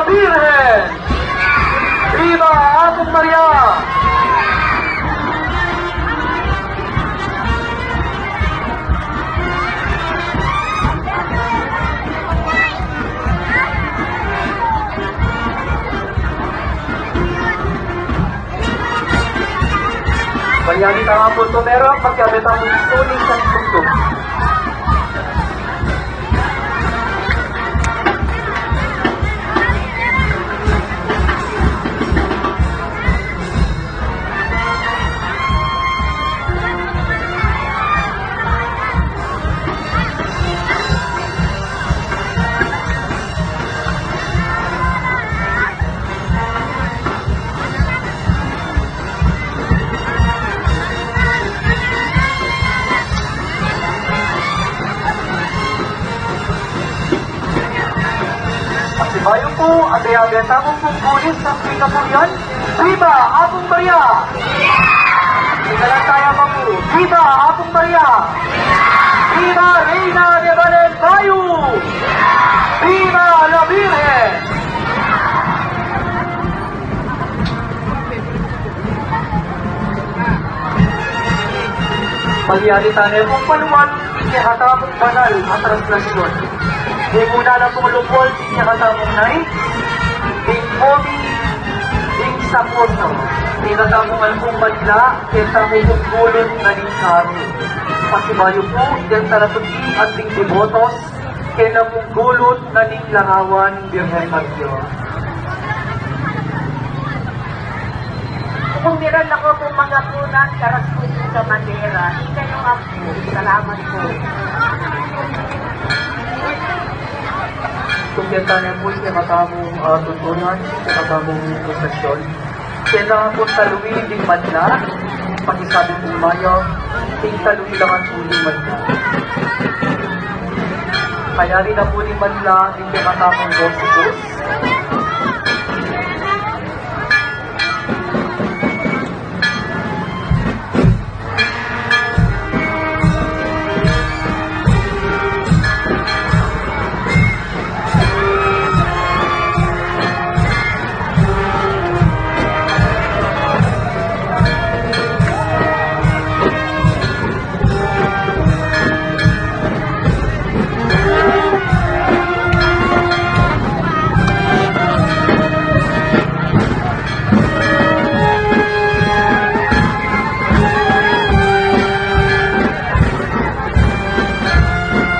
la Virgen! Viva Ave Maria! Bayani ka nga po ito meron, pagkabit ang tuning sa tugtog. Bayo po, ate-abenta mo pong pulis sa pinapurian. Viva Apong Maria! Tingnan tayo po. Viva Apong Maria! Viva Reina de Valenbayo! Viva la Virgen! Pagyalitan niyo kung panuwan, ikihatamong banal ang translasyon. Di muna na pong lupol, ikihatamong nai, ding hobi, ding sapuno. Tinatamong alpong madla, kintamong gulon na ning kami. Pasibayo po, din taratuti at ding devotos, kinamong gulon na ning langawan, Birhen Matyo. Kung meron ako kung mga punan, karas po sa Madera, ikayo nga po. Salamat po. Kung kintangan po siya katamong tutunan, siya katamong prosesyon, kailangan po taluwi ding madla, pakisabi po mayo, ting taluwi lang ang tuling madla. Kaya rin na po ding madla, ding katamong 12 po,